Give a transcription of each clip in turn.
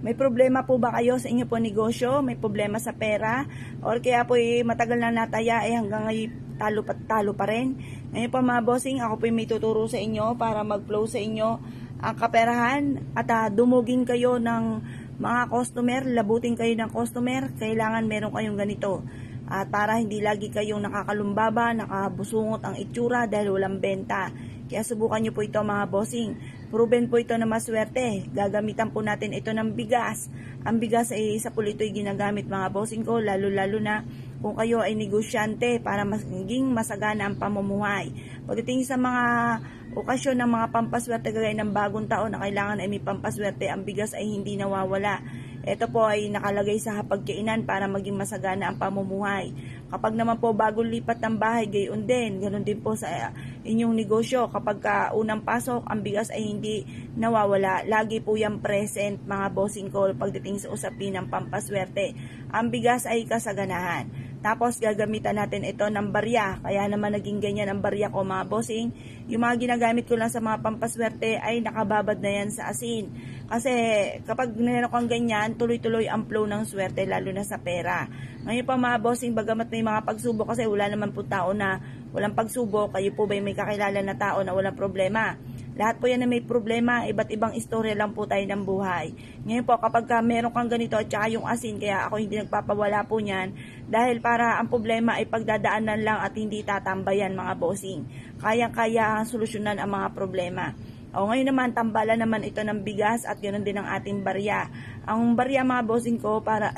May problema po ba kayo sa inyo po negosyo? May problema sa pera? Or kaya po matagal na nataya hanggang ngayon talo pa rin? Ngayon po mga bossing, ako po may tuturo sa inyo para mag-flow sa inyo ang kaperahan at dumugin kayo ng mga customer, labutin kayo ng customer. Kailangan meron kayong ganito. At para hindi lagi kayong nakakalumbaba, nakabusungot ang itsura dahil walang benta. Kaya subukan nyo po ito mga bossing. Proven po ito na maswerte. Gagamitan po natin ito ng bigas. Ang bigas ay isa po ito'y ginagamit mga bossing ko, lalo na kung kayo ay negosyante para maging masagana ang pamumuhay. Pagdating sa mga okasyon ng mga pampaswerte gaya ng bagong taon na kailangan ay may pampaswerte, ang bigas ay hindi nawawala. Ito po ay nakalagay sa hapagkainan para maging masagana ang pamumuhay. Kapag naman po bagong lipat ng bahay, gayon din. Ganon din po sa inyong negosyo. Kapag unang pasok, ang bigas ay hindi nawawala. Lagi po yan present mga bossing ko pagdating sa usapin ng pampaswerte. Ang bigas ay kasaganahan. Tapos gagamitan natin ito ng barya. Kaya naman naging ganyan ang barya ko mga bossing. Yung mga ginagamit ko lang sa mga pampaswerte ay nakababad na yan sa asin. Kasi kapag meron kang ganyan, tuloy-tuloy ang flow ng swerte lalo na sa pera. Ngayon pa mga bossing, bagamat may mga pagsubok kasi wala naman po tao na walang pagsubok. Kayo po ba may kakilala na tao na walang problema? Lahat po yan na may problema, iba't ibang istorya lang po tayo ng buhay. Ngayon po kapag meron kang ganito at saka yung asin, kaya ako hindi nagpapawala po niyan dahil para ang problema ay pagdadaanan lang at hindi tatambayan mga bossing. Kaya solusyonan ang mga problema. O ngayon naman, tambalan naman ito ng bigas at ganoon din ang ating barya. Ang barya mga bossing ko para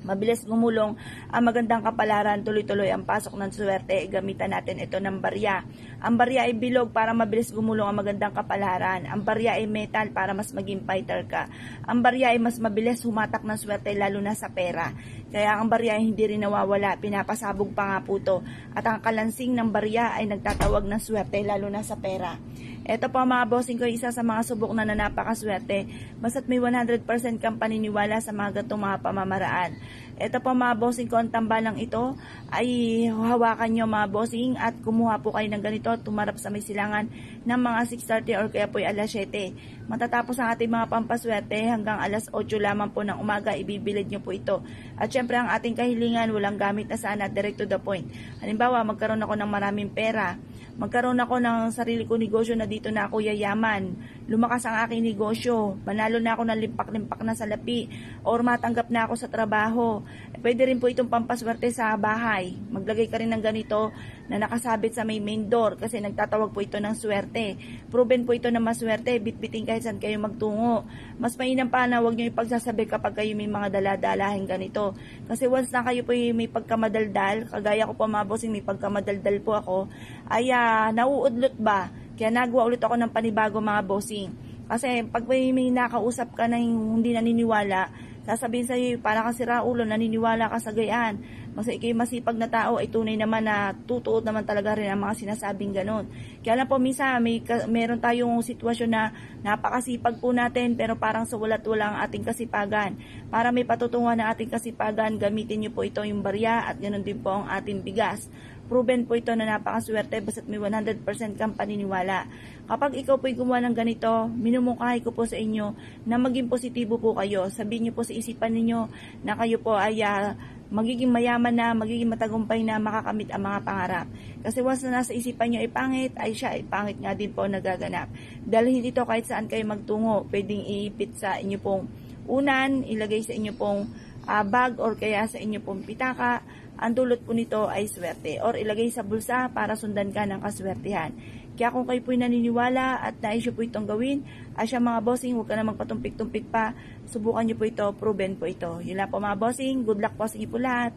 mabilis gumulong ang magandang kapalaran, tuloy-tuloy ang pasok ng swerte, gamitan natin ito ng barya. Ang barya ay bilog para mabilis gumulong ang magandang kapalaran. Ang barya ay metal para mas maging fighter ka. Ang barya ay mas mabilis humatak ng swerte lalo na sa pera. Kaya ang barya ay hindi rin nawawala, pinapasabog pa nga po ito. At ang kalansing ng barya ay nagtatawag ng swerte lalo na sa pera. Ito po mga bossing ko, isa sa mga subok na napakaswerte. Basta't may 100% kang paniniwala sa mga gatong mga pamamaraan. Ito po mga bossing ko, ang tambalang ito ay hawakan nyo mga bossing at kumuha po kayo ng ganito, tumarap sa may silangan ng mga 6:30 or kaya po ay alas 7. Matatapos ang ating mga pampaswerte hanggang alas 8 lamang po ng umaga, ibibilid nyo po ito. At syempre ang ating kahilingan, walang gamit na sana, direct to the point. Halimbawa, magkaroon ako ng maraming pera, magkaroon ako ng sarili ko negosyo na dito na ako yayaman, lumakas ang aking negosyo, manalo na ako ng limpak-limpak na salapi, or matanggap na ako sa trabaho. Pwede rin po itong pampaswerte sa bahay. Maglagay ka rin ng ganito na nakasabit sa may main door kasi nagtatawag po ito ng swerte. Proven po ito na maswerte, bitbitin kahit saan kayo magtungo. Mas mainam pa na huwag nyo ipagsasabi kapag kayo may mga daladalahin ganito. Kasi once na kayo po may pagkamadaldal, kagaya ko po mga bossing, may pagkamadaldal po ako, ay nauudlot ba? Kaya nagawa ulit ako ng panibago mga bossing. Kasi pag may nakausap ka na hindi naniniwala, sasabihin sa'yo, para kang siraulo, naniniwala ka sa gayaan. Kasi ikay masipag na tao, ay tunay naman na tutuot naman talaga rin ang mga sinasabing ganon. Kaya lang po, minsan, meron tayong sitwasyon na napakasipag po natin, pero parang sa walat-wala ang ating kasipagan. Para may patutunguhan ng ating kasipagan, gamitin nyo po ito yung barya at ganon din po ang ating bigas. Proven po ito na napakaswerte basta't may 100% kang paniniwala. Kapag ikaw po'y gumawa ng ganito, minumungkahi ko po sa inyo na maging positibo po kayo. Sabihin niyo po sa isipan ninyo na kayo po ay magiging mayaman na, magiging matagumpay na, makakamit ang mga pangarap. Kasi once na nasa isipan nyo ay pangit, ay siya ay pangit nga din po nagaganap. Dahil hindi to kahit saan kayo magtungo, pwedeng iipit sa inyo pong unan, ilagay sa inyo pong bag or kaya sa inyo pong pitaka. Ang dulot po nito ay swerte or ilagay sa bulsa para sundan ka ng kaswertihan. Kaya kung kayo po'y naniniwala at nais nyo po itong gawin, asya mga bossing, huwag ka na magpatumpik-tumpik pa. Subukan nyo po ito, proven po ito. Yun lang po mga bossing, good luck po sa inyo po lahat.